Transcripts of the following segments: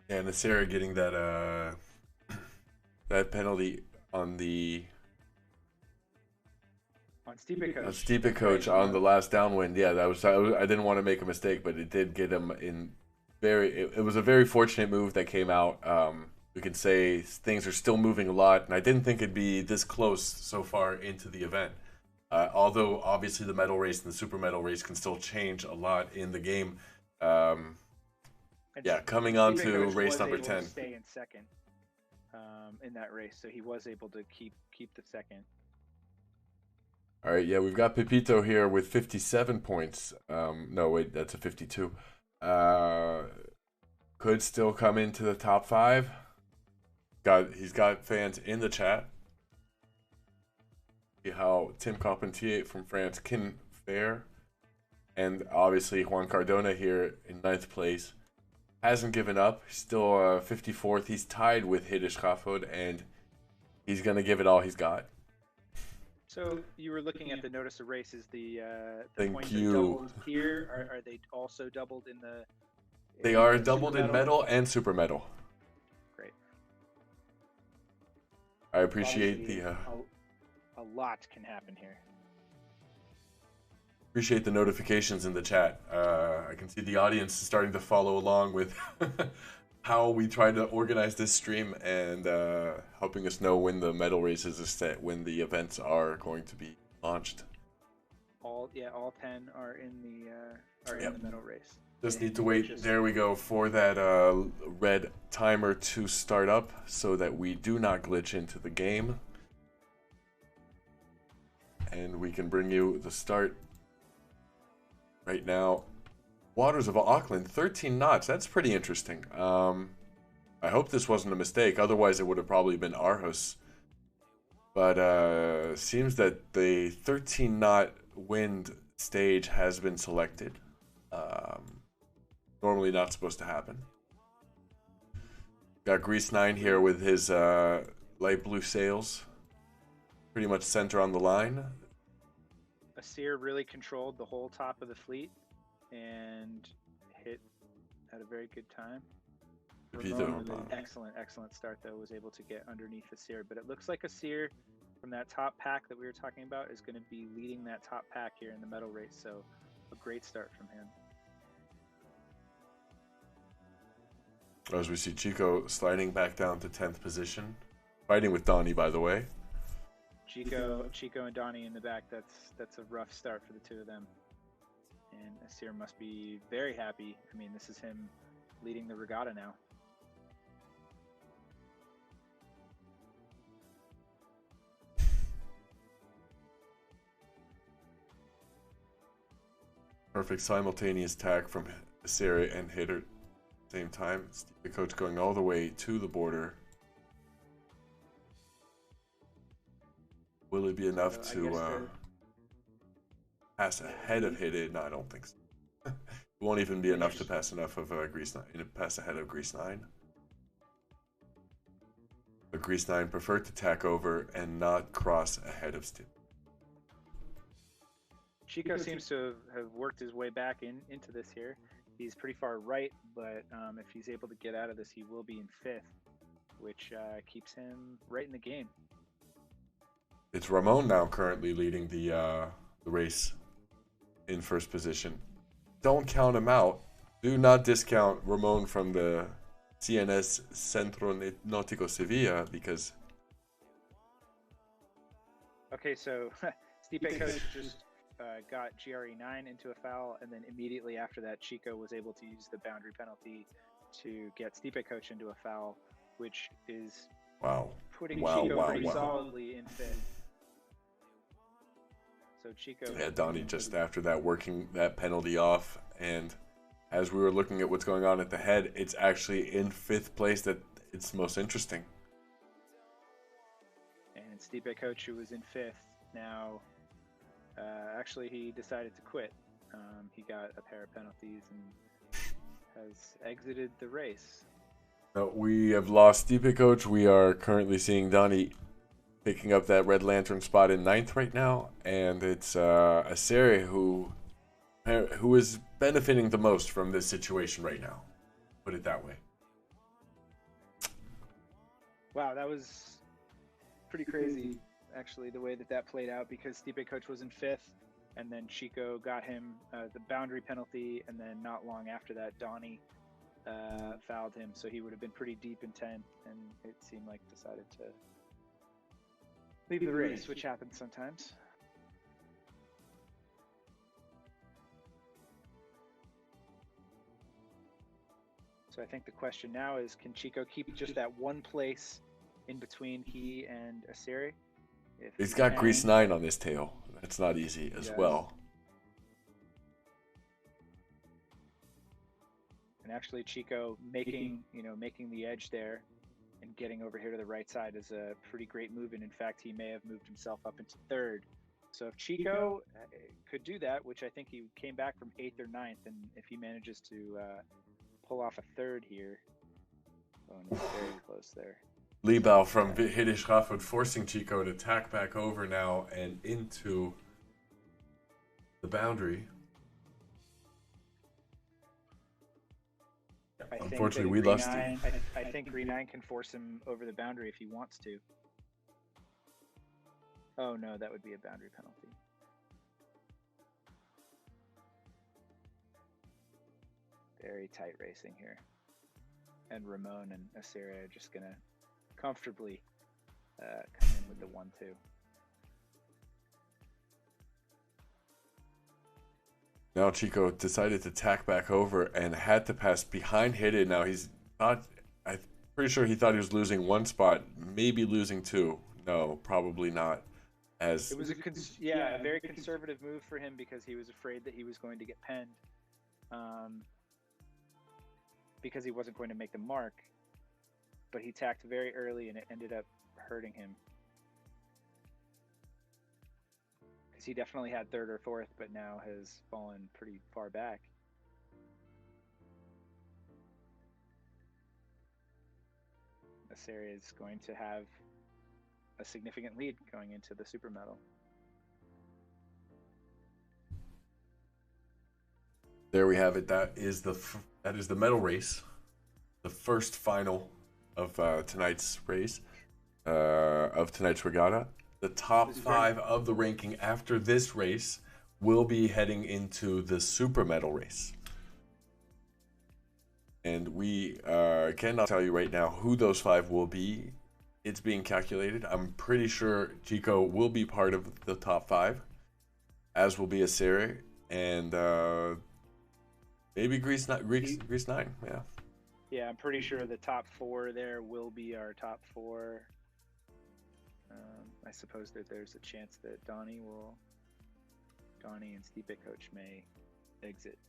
Yeah, and Sarah getting that that penalty on the On Stipe coach. Stipe That's right. coach on the last downwind. Yeah, I didn't want to make a mistake, but it did get him in very. It was a very fortunate move that came out. We can say things are still moving a lot, and I didn't think it'd be this close so far into the event. Although obviously the medal race and the super medal race can still change a lot in the game. Um, yeah, coming on Stipe to coach race was number able to 10. stay in second in that race, so he was able to keep the second. All right, yeah, we've got Pepito here with 57 points. No, wait, that's a 52. Uh, could still come into the top five. He's got fans in the chat. See how Tim Carpentier from France can fare. And obviously Juan Cardona here in ninth place. Hasn't given up. He's still 54th. He's tied with Hiddish Raffod, and he's going to give it all he's got. So you were looking at the notice of races. The Thank points you. are doubled here. Are they also doubled in the? They are doubled in medal and super medal. Great. I appreciate Obviously, the a lot can happen here. appreciate the notifications in the chat. I can see the audience is starting to follow along with how we try to organize this stream and helping us know when the medal races are set, when the events are going to be launched. All 10 are in the in the medal race. Just need to wait. There we go for that red timer to start up so that we do not glitch into the game. And we can bring you the start right now. Waters of Auckland, 13 knots. That's pretty interesting. I hope this wasn't a mistake. Otherwise, it would have probably been Aarhus. But seems that the 13 knot wind stage has been selected. Normally not supposed to happen. Got Grease 9 here with his light blue sails. Pretty much center on the line. ESair really controlled the whole top of the fleet and hit at a very good time. Ramon with an excellent start, though, was able to get underneath ESair. But it looks like ESair, from that top pack that we were talking about, is going to be leading that top pack here in the medal race. So a great start from him. As we see Chico sliding back down to 10th position. Fighting with Donnie, by the way. Chico and Donnie in the back. That's a rough start for the two of them. And ESair must be very happy. I mean, this is him leading the regatta now. Perfect simultaneous tag from ESair and Hitter at the same time. The coach going all the way to the border. Will it be enough to pass ahead of Hidden? No, I don't think so. It won't even be enough to pass enough of Grease 9. Pass ahead of Grease 9. But Grease 9 preferred to tack over and not cross ahead of Steve. Chico seems to have worked his way back into this here. He's pretty far right, but if he's able to get out of this, he will be in 5th, which keeps him right in the game. It's Ramon now currently leading the race in first position. Don't count him out. Do not discount Ramon from the CNS Centro Nautico Sevilla because... Okay, so Stipe coach just got GRE9 into a foul, and then immediately after that, Chico was able to use the boundary penalty to get Stipe coach into a foul, which is putting Chico pretty solidly in 5th. So Chico... Yeah, Donnie just after that working that penalty off, and as we were looking at what's going on at the head, it's actually in 5th place that it's most interesting. And Stipe coach, who was in 5th, now actually he decided to quit. He got a pair of penalties and has exited the race. We have lost Stipe coach. We are currently seeing Donnie picking up that red lantern spot in 9th right now, and it's ESair who is benefiting the most from this situation right now. Put it that way. Wow, that was pretty crazy, actually, the way that played out, because Stipe Coach was in 5th, and then Chico got him the boundary penalty, and then not long after that, Donnie fouled him, so he would have been pretty deep in 10th, and it seemed like decided to leave the race, which happens sometimes. So I think the question now is, can Chico keep just that one place in between he and Asiri? He's got grease 9 on his tail. That's not easy as well. And actually, Chico making the edge there and getting over here to the right side is a pretty great move. And in fact, he may have moved himself up into 3rd. So if Chico could do that, which I think he came back from 8th or 9th, and if he manages to pull off a 3rd here, it's very close there. Liebau from Hiddish Rafford forcing Chico to tack back over now and into the boundary. Unfortunately, we lost him. I think Green 9 can force him over the boundary if he wants to. Oh no, that would be a boundary penalty. Very tight racing here. And Ramon and Asiri are just going to comfortably come in with the 1-2. Now Chico decided to tack back over and had to pass behind Hidden. Now he's not, I'm pretty sure he thought he was losing 1 spot, maybe losing 2. No, probably not. As it was a very conservative move for him, because he was afraid that he was going to get penned, because he wasn't going to make the mark. But he tacked very early, and it ended up hurting him, because he definitely had 3rd or 4th, but now has fallen pretty far back. Asiri is going to have a significant lead going into the Super Medal. There we have it. That is the medal race, the first final of tonight's race, of tonight's regatta. The top 5 of the ranking after this race will be heading into the Super Medal race. And we cannot tell you right now who those 5 will be. It's being calculated. I'm pretty sure Chico will be part of the top 5, as will be Asiri, and maybe Grease 9. Yeah. Yeah, I'm pretty sure the top 4 there will be our top 4. I suppose that there's a chance that Donnie and Stipe Coach may exit.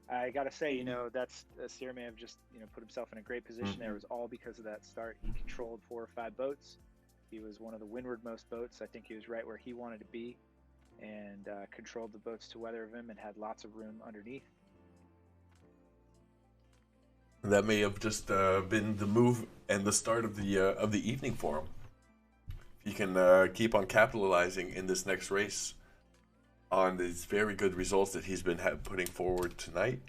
I gotta say, that's Asiri may have just put himself in a great position there. It was all because of that start. He controlled 4 or 5 boats. He was one of the windwardmost boats. I think he was right where he wanted to be, and controlled the boats to weather of him and had lots of room underneath. That may have just been the move and the start of the evening for him. If he can keep on capitalizing in this next race on these very good results that he's been putting forward tonight,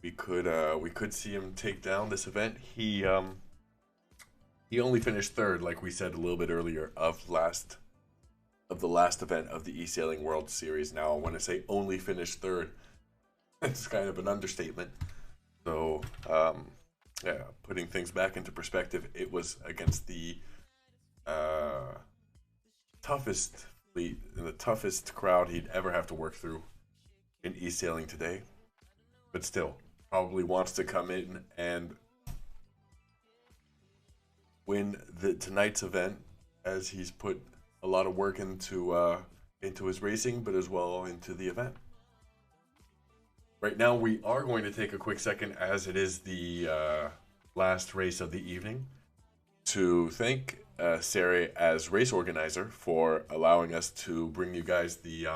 we could see him take down this event. He only finished 3rd, like we said a little bit earlier, of the last event of the ESailing World Series. Now, when I say only finished 3rd, it's kind of an understatement. So, putting things back into perspective, it was against the toughest fleet and the toughest crowd he'd ever have to work through in ESailing today. But still, probably wants to come in and win tonight's event, as he's put a lot of work into his racing, but as well into the event. Right now, we are going to take a quick second, as it is the last race of the evening, to thank Sarah as race organizer for allowing us to bring you guys the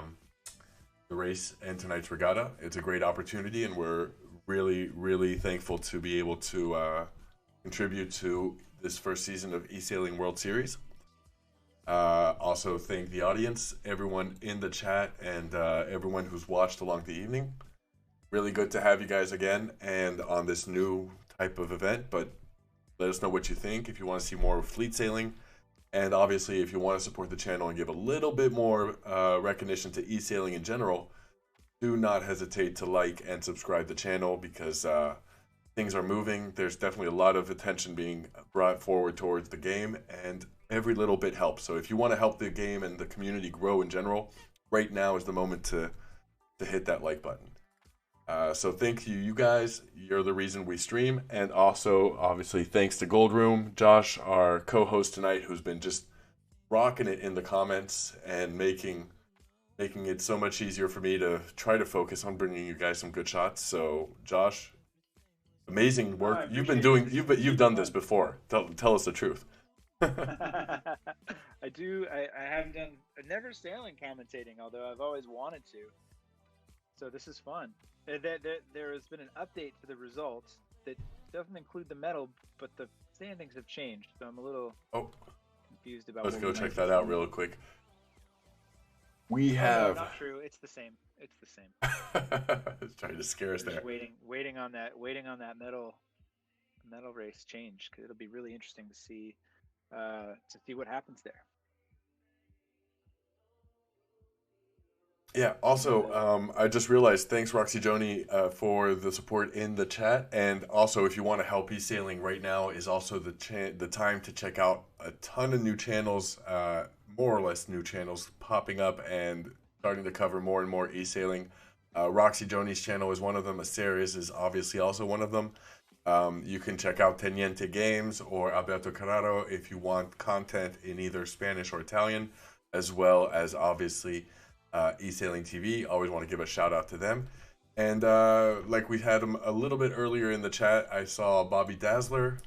race and tonight's regatta. It's a great opportunity, and we're really, really thankful to be able to contribute to this first season of ESailing World Series. Also thank the audience, everyone in the chat, and everyone who's watched along the evening. Really good to have you guys again and on this new type of event, but Let us know what you think. If you want to see more fleet sailing, and obviously if you want to support the channel and give a little bit more recognition to ESailing in general, do not hesitate to like and subscribe the channel, because things are moving. There's definitely a lot of attention being brought forward towards the game, and every little bit helps. So if you want to help the game and the community grow in general, right now is the moment to hit that like button. So thank you guys. You're the reason we stream. And also, obviously, thanks to Gold Room, Josh, our co-host tonight, who's been just rocking it in the comments and making it so much easier for me to try to focus on bringing you guys some good shots. So, Josh, amazing work. You've been doing. You've done this before. Tell us the truth. I do. I haven't done. I've never sailing commentating, although I've always wanted to. So this is fun. There has been an update to the results that doesn't include the medal, but the standings have changed. So I'm a little confused about. Let's go check that out real quick. We have. No, not true. It's the same. It's the same. It's trying to scare us there. Waiting on that medal race change, because it'll be really interesting to see what happens there. Yeah. Also, I just realized, thanks Roxy Joni for the support in the chat, and also if you want to help ESailing right now is also the time to check out a ton of new channels, more or less new channels popping up and starting to cover more and more ESailing. Roxy Joni's channel is one of them. ESailing is obviously also one of them. You can check out Teniente Games or Alberto Carraro if you want content in either Spanish or Italian, as well as obviously ESailing TV. Always want to give a shout out to them. And like we had them a little bit earlier in the chat, I saw Bobby Dazzler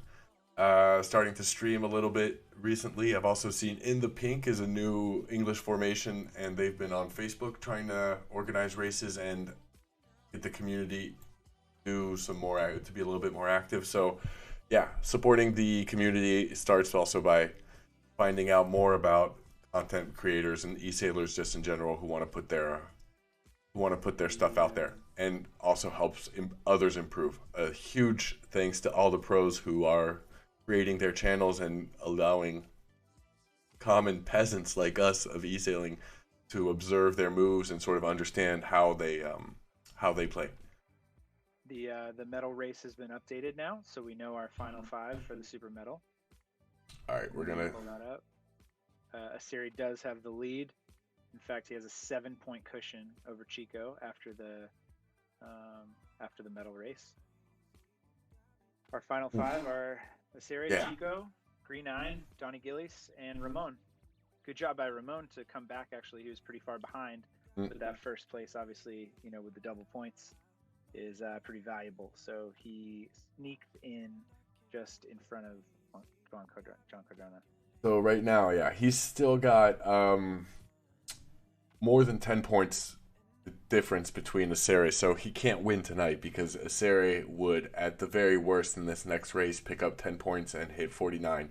starting to stream a little bit recently. I've also seen In the Pink is a new English formation, and they've been on Facebook trying to organize races and get the community do some more, to be a little bit more active. So yeah, supporting the community starts also by finding out more about content creators and ESailers just in general who want to put their stuff out there, and also helps others improve. A huge thanks to all the pros who are creating their channels and allowing common peasants like us of ESailing to observe their moves and sort of understand how they play. The medal race has been updated now, so we know our final 5 for the super medal. All right, we're gonna pull that up. ESailing does have the lead. In fact, he has a 7-point cushion over Chico after the medal race. Our final 5 are ESailing, Chico, Green 9, Donnie Gillies, and Ramon. Good job by Ramon to come back. Actually, he was pretty far behind, but that first place, obviously, with the double points, is pretty valuable. So he sneaked in just in front of John Cardona. So right now, yeah, he's still got more than 10 points difference between ESailing, so he can't win tonight, because ESailing would, at the very worst in this next race, pick up 10 points and hit 49.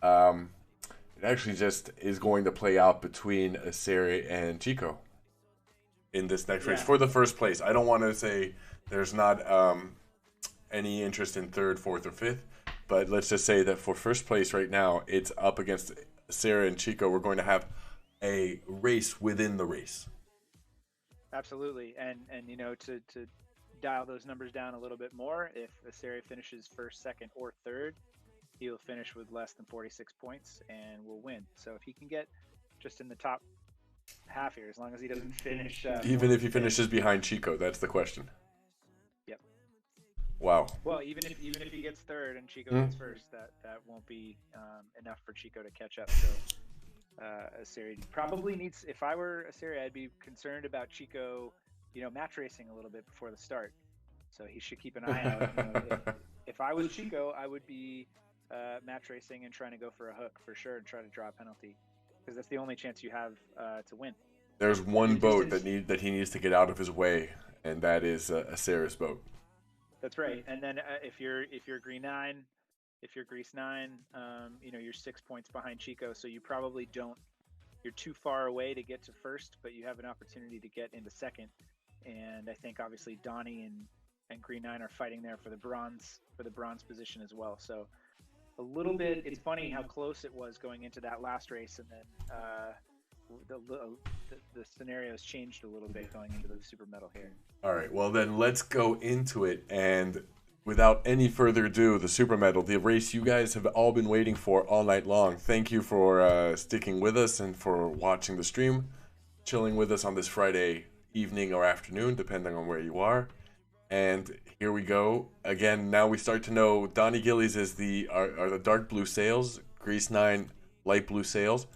It actually just is going to play out between ESailing and Chico in this next race for the first place. I don't want to say there's not any interest in 3rd, 4th, or 5th, but let's just say that for first place right now, it's up against ESailing and Chico. We're going to have a race within the race. Absolutely, and to dial those numbers down a little bit more, if ESailing finishes 1st, 2nd, or 3rd, he'll finish with less than 46 points and will win. So if he can get just in the top half here, as long as he doesn't finish, even if he finishes behind Chico, that's the question. Yep. Wow. Well, even if he gets 3rd and Chico gets 1st, that won't be enough for Chico to catch up. So ESailing probably needs. If I were ESailing, I'd be concerned about Chico, match racing a little bit before the start. So he should keep an eye out. If I was Chico, I would be match racing and trying to go for a hook for sure and try to draw a penalty, because that's the only chance you have to win. There's one boat that he needs to get out of his way, and that is ESailing's boat. That's right. And then if you're Green 9. If you're Grease 9, you're 6 points behind Chico, so you probably don't. You're too far away to get to 1st, but you have an opportunity to get into 2nd. And I think obviously Donnie and Green 9 are fighting there for the bronze position as well. So a little bit. It's funny how close it was going into that last race, and then the scenarios changed a little bit going into the super medal here. All right, well then let's go into it, and without any further ado, the super medal, the race you guys have all been waiting for all night long. Thank you for sticking with us and for watching the stream, chilling with us on this Friday evening or afternoon, depending on where you are. And here we go again. Now we start to know Donnie Gillies is are the dark blue sails, Grease 9 light blue sails.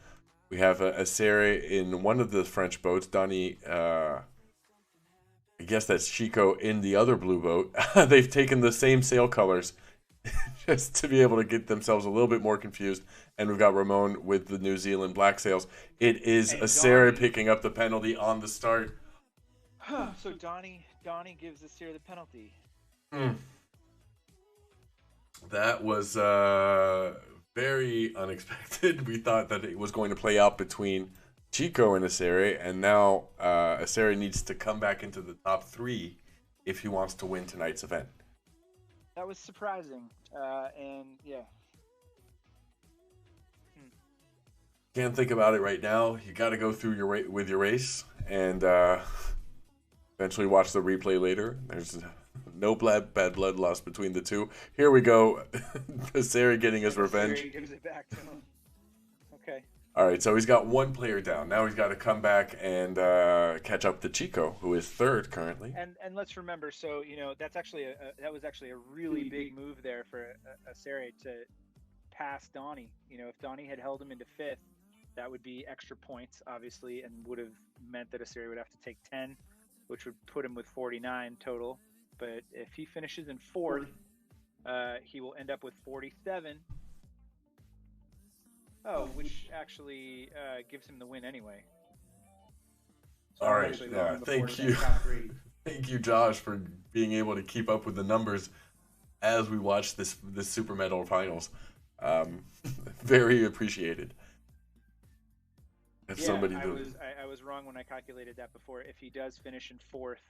We have a Serre in one of the French boats. Donnie, I guess that's Chico in the other blue boat. They've taken the same sail colors just to be able to get themselves a little bit more confused. And we've got Ramon with the New Zealand black sails. It is a Serre picking up the penalty on the start. So Donnie gives the Serre the penalty. That was very unexpected. We thought that it was going to play out between Chico and ESailing, and now ESailing needs to come back into the top 3 if he wants to win tonight's event. That was surprising, and yeah. Can't think about it right now. You got to go through your race, and eventually watch the replay later. There's no bad blood lost between the two. Here we go. ESailing getting his revenge. ESailing gives it back to him. Okay. All right, so he's got one player down. Now he's got to come back and catch up to Chico, who is 3rd currently. And let's remember, so that was actually a really big move there for ESailing to pass Donnie. If Donnie had held him into 5th, that would be extra points, obviously, and would have meant that ESailing would have to take 10, which would put him with 49 total. But if he finishes in 4th, he will end up with 47. Oh, which actually gives him the win anyway. So all right, yeah, thank you. Thank you, Josh, for being able to keep up with the numbers as we watch this super medal finals. Very appreciated. If somebody I was wrong when I calculated that before. If he does finish in 4th,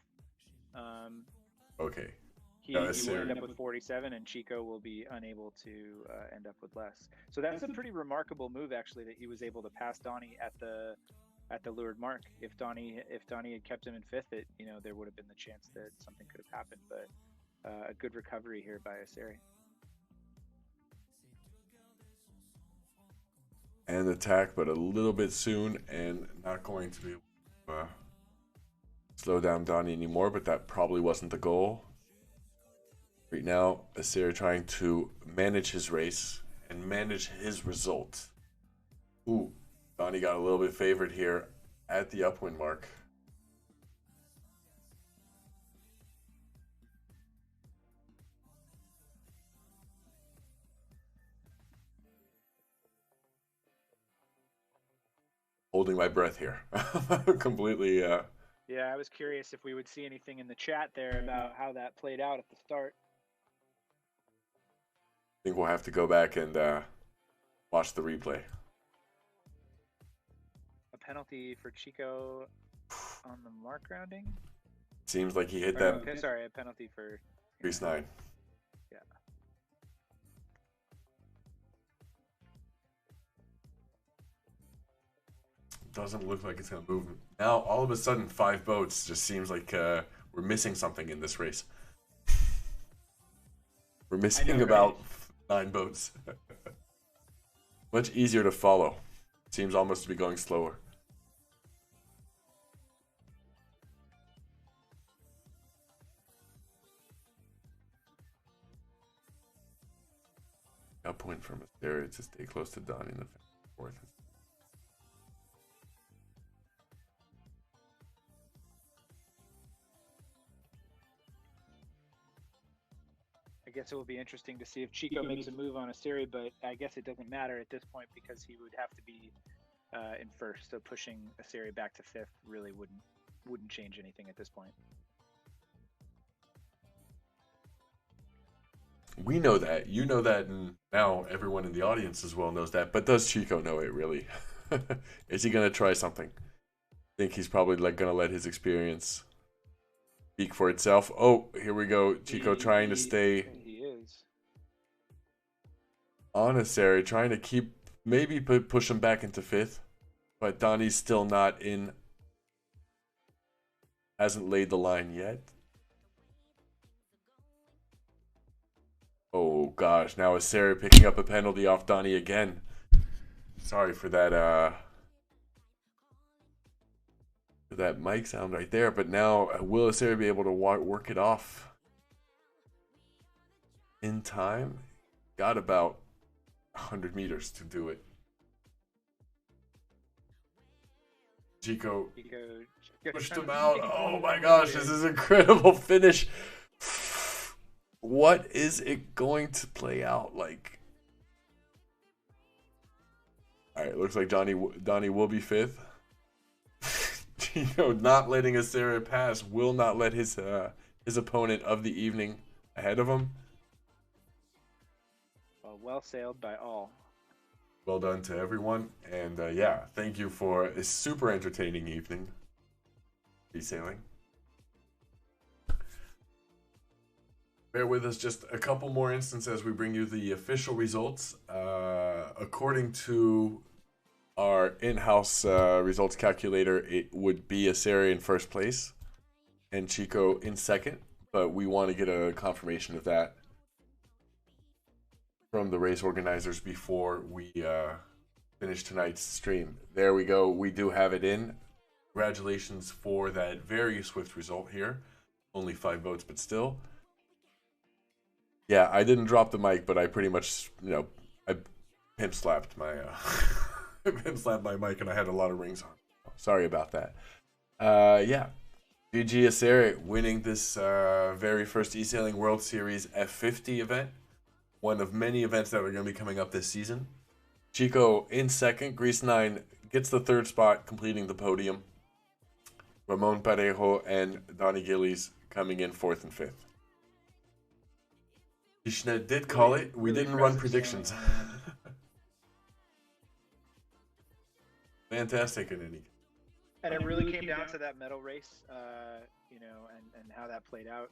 okay, he will end up with 47, and Chico will be unable to end up with less. So that's a pretty remarkable move, actually, that he was able to pass Donnie at the lured mark. If Donnie had kept him in 5th, there would have been the chance that something could have happened. But a good recovery here by ESailing. And attack, but a little bit soon, and not going to be able to slow down Donnie anymore, but that probably wasn't the goal. Right now, ESailing trying to manage his race and manage his result. Ooh, Donnie got a little bit favored here at the upwind mark. Holding my breath here. Completely. Yeah, I was curious if we would see anything in the chat there about how that played out at the start. I think we'll have to go back and watch the replay. A penalty for Chico on the mark rounding? Seems like he hit that. Okay, sorry, a penalty for Grease 9. Yeah. Doesn't look like it's going to move. Now, all of a sudden, 5 boats just seems like we're missing something in this race. We're missing about 9 boats. Much easier to follow. Seems almost to be going slower. A point from ESailing to stay close to Donnie in the 4th. I guess it will be interesting to see if Chico makes a move on ESailing, but I guess it doesn't matter at this point because he would have to be in 1st. So pushing ESailing back to 5th really wouldn't change anything at this point. We know that. You know that, and now everyone in the audience as well knows that. But does Chico know it, really? Is he going to try something? I think he's probably going to let his experience speak for itself. Oh, here we go. Chico trying to stay He is on Asari, trying to keep, maybe push him back into 5th. But Donnie's still not in, hasn't laid the line yet. Oh gosh, now Asari picking up a penalty off Donnie again. Sorry for that mic sound right there, but now will Asari be able to work it off in time? Got about 100 meters to do it. Chico pushed him out. Oh my gosh, this is an incredible finish. What is it going to play out like? All right, looks like Donnie will be 5th. Chico not letting Asari pass, will not let his opponent of the evening ahead of him. Well sailed by all. Well done to everyone, and yeah, thank you for a super entertaining evening. ESailing. Bear with us just a couple more instances as we bring you the official results. According to our in-house results calculator, it would be Asari in 1st place and Chico in 2nd, but we want to get a confirmation of that from the race organizers before we finish tonight's stream. There we go. We do have it in. Congratulations for that very swift result here. Only 5 votes, but still. Yeah, I didn't drop the mic, but I pretty much, I pimp slapped my mic, and I had a lot of rings on. Sorry about that. Yeah. GG Asari winning this very first ESailing World Series F50 event. One of many events that are going to be coming up this season. Chico in 2nd. Grease 9 gets the 3rd spot, completing the podium. Ramon Parejo and Donnie Gillies coming in 4th and 5th. Ishna did call it. We didn't run predictions. Fantastic in any. And it really came down to that medal race, and how that played out.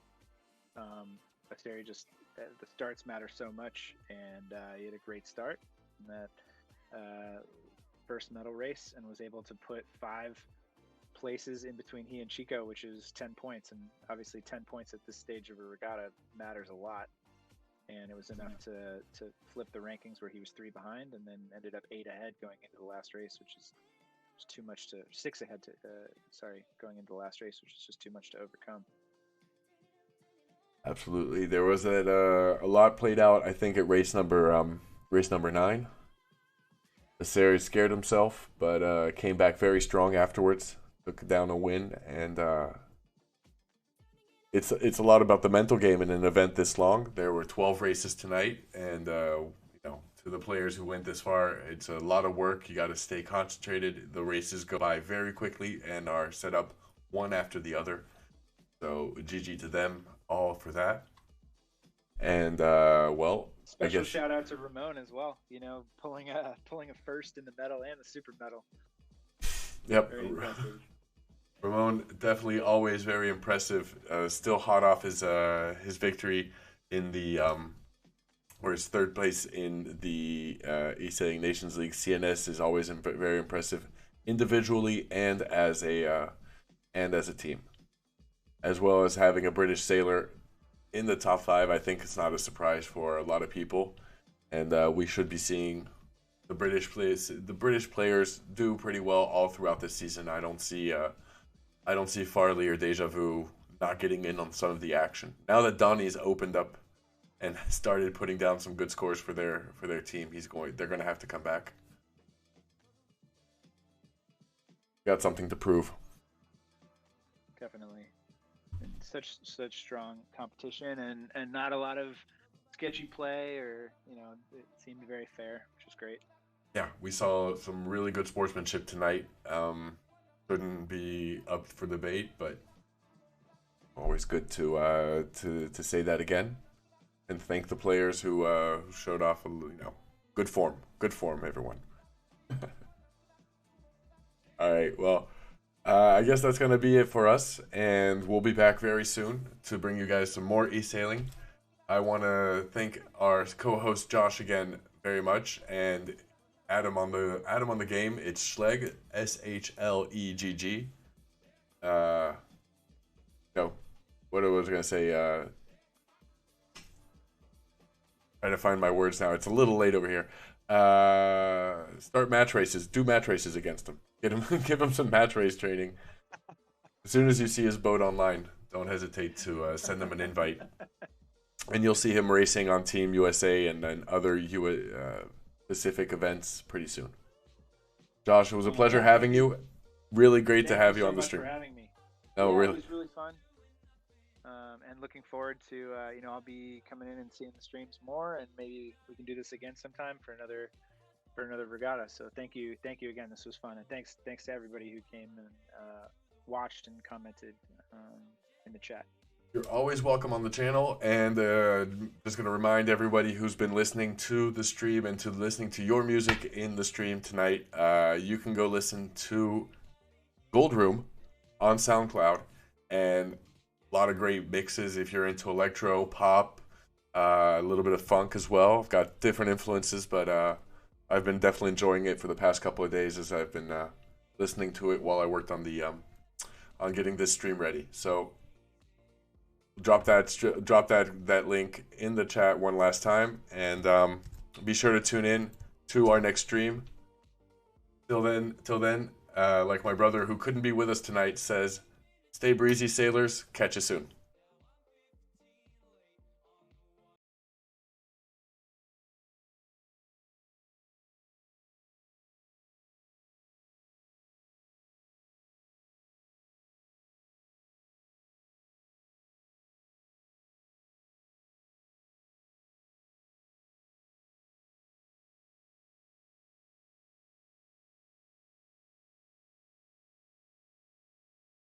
Asari just, the starts matter so much, and he had a great start in that first medal race and was able to put 5 places in between he and Chico, which is 10 points. And obviously 10 points at this stage of a regatta matters a lot. And it was enough to flip the rankings where he was 3 behind and then ended up 8 ahead going into the last race, which is too much to, 6 ahead to, going into the last race, which is just too much to overcome. Absolutely. There was a lot played out, I think, at race number 9. Asari scared himself, but came back very strong afterwards, took down a win, and it's a lot about the mental game in an event this long. There were 12 races tonight, and to the players who went this far, it's a lot of work. You got to stay concentrated. The races go by very quickly and are set up one after the other. So GG to them all for that. And special I guess shout out to Ramon as well. Pulling a 1st in the medal and the super medal. Yep. Very impressive. Ramon definitely always very impressive. Still hot off his victory in the or his 3rd place in the ESailing Nations League. CNS is always very impressive individually and as a team, as well as having a British sailor in the top 5. I think it's not a surprise for a lot of people, and we should be seeing the British players do pretty well all throughout this season. I don't see Farley or Deja Vu not getting in on some of the action. Now that Donnie's opened up and started putting down some good scores for their team, they're going to have to come back. Got something to prove. Definitely. And such strong competition and not a lot of sketchy play, or it seemed very fair, which was great. Yeah, we saw some really good sportsmanship tonight. Couldn't be up for debate, but always good to say that again, and thank the players who showed off good form, everyone. All right, well, I guess that's gonna be it for us, and we'll be back very soon to bring you guys some more ESailing. I want to thank our co-host Josh again very much. And Adam on the game. It's Schlegg, SHLEGG. No, what I was gonna say. Trying to find my words now. It's a little late over here. Start match races. Do match races against him. Get him, give him some match race training. As soon as you see his boat online, don't hesitate to send him an invite. And you'll see him racing on Team USA and then other Pacific events pretty soon. Josh, it was a pleasure having you. Really great to have you on the stream. Thank you so much for having me. No, yeah, really. It was really fun. And looking forward to, I'll be coming in and seeing the streams more, and maybe we can do this again sometime for another regatta. So thank you again. This was fun, and thanks to everybody who came and watched and commented in the chat. You're always welcome on the channel, and just going to remind everybody who's been listening to the stream and to listening to your music in the stream tonight, you can go listen to Gold Room on SoundCloud, and a lot of great mixes if you're into electro, pop, a little bit of funk as well. I've got different influences, but I've been definitely enjoying it for the past couple of days as I've been listening to it while I worked on the on getting this stream ready. So drop that link in the chat one last time, and be sure to tune in to our next stream. Till then, like my brother who couldn't be with us tonight says, stay breezy, sailors. Catch you soon.